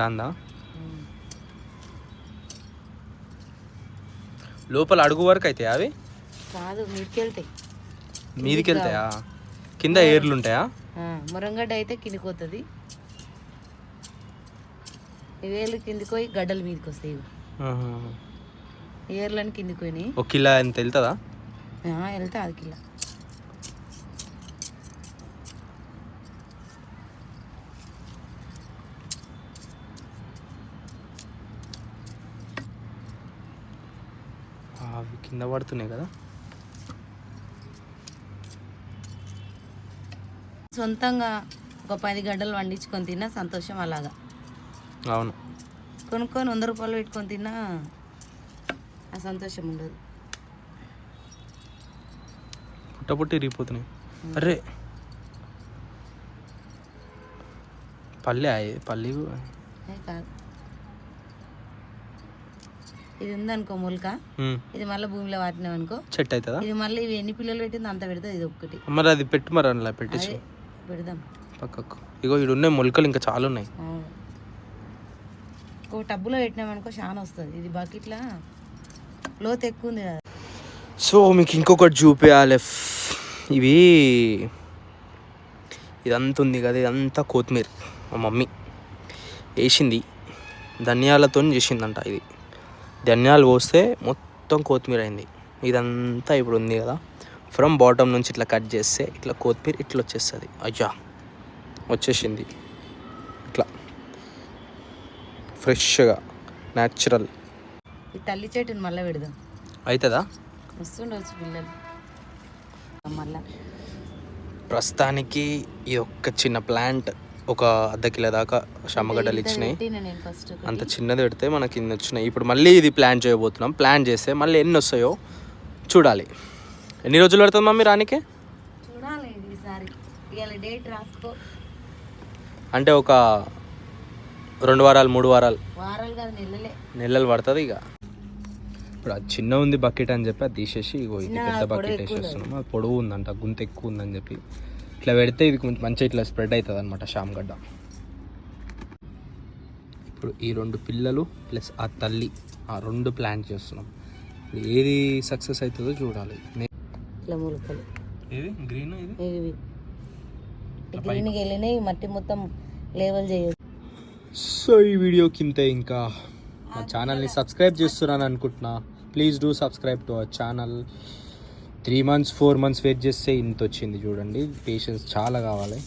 దాందా లోపల అడుగు వరకు అవుతాయా అవి? కాదు, మీదికి వెళ్తాయి. మీదికి వెళ్తాయా? కింద ఏర్లు ఉంటాయా? మురంగడ్డ అయితే కిందికి పోతుంది, వేలు కిందికి పోయి గడ్డలు మీదకి వస్తాయి. ఏర్లని కిందికి పోయినాయి. ఒక కిలో ఎంత వెళ్తుందా? వెళ్తా, అది కిలో. అవి కింద పడుతున్నాయి కదా. సొంతంగా ఒక 10 గడ్డలు వండించుకొని తిన్నా సంతోషం అలాగా. అవును, కొనుక్కొని 100 రూపాయలు పెట్టుకొని తిన్నా ఆ సంతోషం ఉండదు. పుట్టి ఇరిగిపోతున్నాయి. అరే పల్లి కాదు, ఇది ఉందనుకో మొలక, ఇది మళ్ళీ భూమిలో వాటినాం అనుకో చెట్టు అవుతుందా? ఇది మళ్ళీ ఇవి ఎన్ని పిల్లలు పెట్టింది అంత పెడుతుంది. ఇది ఒక్కటి మరి అది పెట్టు, మరి అలా పెట్టించు, పెడదాం పక్కకు. ఇగో ఇక్కడ ఉన్నాయి మొలకలు, ఇంకా చాలా ఉన్నాయి. ఒక టబ్బులో పెట్టినామనుకో చాలా వస్తుంది. ఇది బకెట్లో లోతు ఎక్కువ ఉంది కదా. సో మీకు ఇంకొకటి చూపించాలి. ఇదంతా ఉంది కదా, ఇదంతా కొత్తిమీర మా మమ్మీ వేసింది, ధనియాలతో చేసిందంట. ఇది ధనియాలు పోస్తే మొత్తం కొత్తిమీర అయింది. ఇదంతా ఇప్పుడు ఉంది కదా, ఫ్రమ్ బాటమ్ నుంచి ఇట్లా కట్ చేస్తే ఇట్లా కొత్తిమీర ఇట్లా వచ్చేస్తుంది. అయ్యా వచ్చేసింది ఇట్లా ఫ్రెష్గా న్యాచురల్. ఈ తల్లి చెట్టుని మళ్ళీ పెడదాం, అవుతుందా? వస్తుండొచ్చు పిల్లలు. మళ్ళా ప్రస్తుతానికి ఈ ఒక్క చిన్న ప్లాంట్ ఒక ½ కిలో దాకా షమ్మగడ్డలు ఇచ్చినాయి. అంత చిన్నది పెడితే మనకి ఇన్ని వచ్చినాయి. ఇప్పుడు మళ్ళీ ఇది ప్లాన్ చేయబోతున్నాం. ప్లాన్ చేస్తే మళ్ళీ ఎన్ని వస్తాయో చూడాలి. ఎన్ని రోజులు పడుతుంది మమ్మీ రానికే? చూడాలి ఈసారి, డేట్ రాసుకో. అంటే ఒక 2 వారాలు 3 వారాలు కాదు, నెలలు పడుతుంది. ఇక ఇప్పుడు అది చిన్న ఉంది బకెట్ అని చెప్పి అది తీసేసి ఇగో ఇది పెద్ద బకెట్ వేసేస్తున్నాం. అది పొడవు ఉందంట, గుంత ఎక్కువ ఉందని చెప్పి ఇట్లా పెడితే ఇది కొంచెం మంచిగా ఇట్లా స్ప్రెడ్ అవుతుంది అనమాట షామగడ్డ. ఇప్పుడు ఈ 2 పిల్లలు ప్లస్ ఆ తల్లి, ఆ 2 ప్లాంట్ చేస్తున్నాం. ఏది సక్సెస్ అవుతుందో చూడాలి. ఏది గ్రీన్, ఇది గ్రీన్కి వెళ్ళినాయి, మట్టి మొత్తం లేవల్ చేయదు. సో ఈ వీడియోకి ఇంతే. ఇంకా మా ఛానల్ని సబ్స్క్రైబ్ చేస్తున్నాను అనుకుంటున్నా. Please do subscribe to our channel. 3 months 4 months wait చేస్తే ఇంత వచ్చింది చూడండి. పేషెన్స్ చాలా కావాలి.